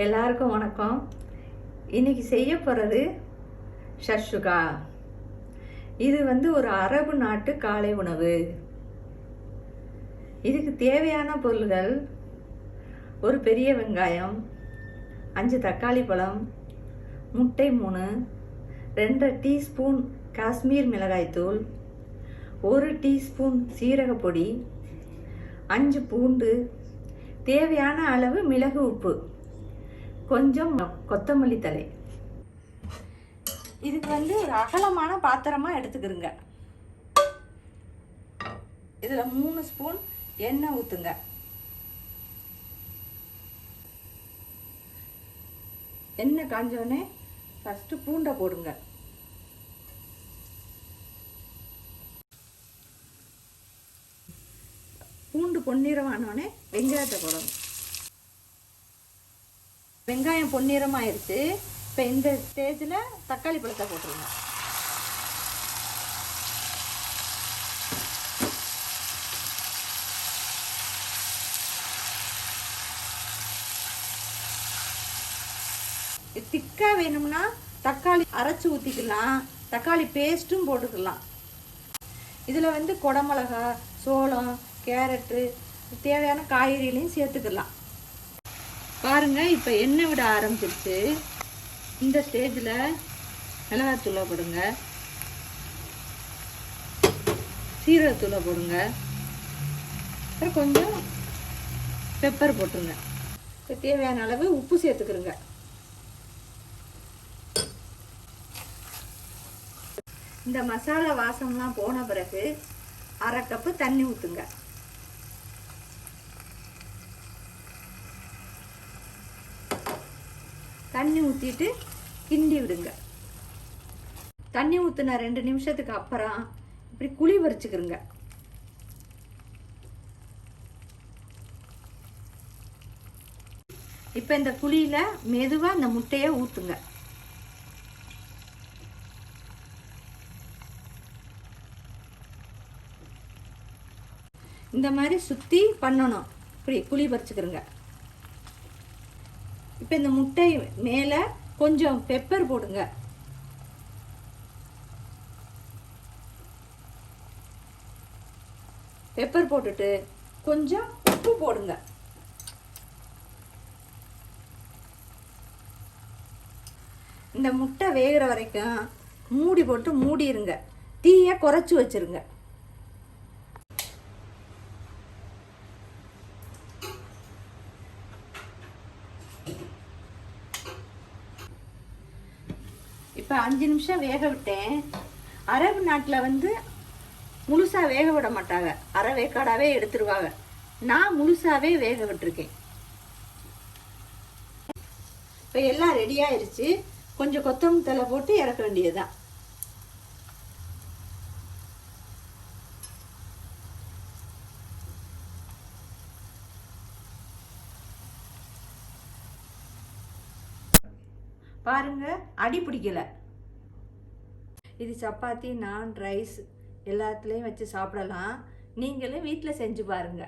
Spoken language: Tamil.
எல்லாருக்கும் வணக்கம். இன்னைக்கு செய்ய போகிறது ஷக்ஷுகா. இது ஒரு அரபு நாட்டு காலை உணவு. இதுக்கு தேவையான பொருள்கள்: ஒரு பெரிய வெங்காயம், 5 தக்காளி பழம், முட்டை 3, 2 டீஸ்பூன் காஷ்மீர் மிளகாய்த்தூள், 1 டீஸ்பூன் சீரகப்பொடி, 5 பூண்டு, தேவையான அளவு மிளகு, உப்பு, கொஞ்சம் கொத்தமல்லி தழை. இதுக்கு ஒரு அகலமான பாத்திரமாக எடுத்துக்கிறங்க. இதில் 3 ஸ்பூன் எண்ணெய் ஊற்றுங்க. எண்ணெய் காஞ்சோடனே ஃபஸ்ட்டு பூண்டை போடுங்க. பூண்டு பொன்னிறமானோடனே வெங்காயத்தை போடணும். வெங்காயம் பொன்னிறமாயிருச்சு. இப்போ இந்த ஸ்டேஜில் தக்காளி பழத்தை போட்டுருங்க. திக்காக வேணும்னா தக்காளி அரைச்சி ஊற்றிக்கலாம், தக்காளி பேஸ்ட்டும் போட்டுக்கலாம். இதில் குடமிளகா, சோளம், கேரட்டு, தேவையான காய்கறிகளையும் சேர்த்துக்கலாம். பாருங்க, இப்போ எண்ணெய் விட ஆரம்பிச்சிருச்சு. இந்த ஸ்டேஜில் மிளகாத்தூளை போடுங்க, சீரகத்தூளை போடுங்க, அப்புறம் கொஞ்சம் பெப்பர் போட்டுருங்க. தேவையான அளவு உப்பு சேர்த்துக்கிறோங்க. இந்த மசாலா வாசம்லாம் போன பிறகு 1/2 கப்பு தண்ணி ஊற்றுங்க. தண்ணி ஊற்றிட்டு கிண்டி விடுங்க. தண்ணி ஊற்றின 2 நிமிஷத்துக்கு அப்புறம் இப்படி குழி பறிச்சுக்கிறங்க. இப்போ இந்த குழியில் மெதுவாக இந்த முட்டையை ஊற்றுங்க. இந்த மாதிரி சுற்றி பண்ணணும். இப்படி குழி பறிச்சுக்கிறங்க. இப்போ இந்த முட்டை மேலே கொஞ்சம் பெப்பர் போடுங்க. பெப்பர் போட்டுட்டு கொஞ்சம் உப்பு போடுங்க. இந்த முட்டை வேகிற வரைக்கும் மூடி போட்டு மூடிடுங்க. தீயை குறைச்சி வச்சிருங்க. இப்போ 5 நிமிஷம் வேக விட்டேன். அரபு நாட்டில் முழுசாக வேக விட மாட்டாங்க, அரை வேக்காடாவே எடுத்துருவாங்க. நான் முழுசாவே வேக விட்டுருக்கேன். இப்போ எல்லாம் ரெடி ஆயிடுச்சு. கொஞ்சம் கொத்தமல்லி தழை போட்டு இறக்க வேண்டியதுதான். பாருங்க, அடி பிடிக்கல. இது சப்பாத்தி, நான், ரைஸ் எல்லாத்துலேயும் வச்சு சாப்பிடலாம். நீங்களும் வீட்டில் செஞ்சு பாருங்க.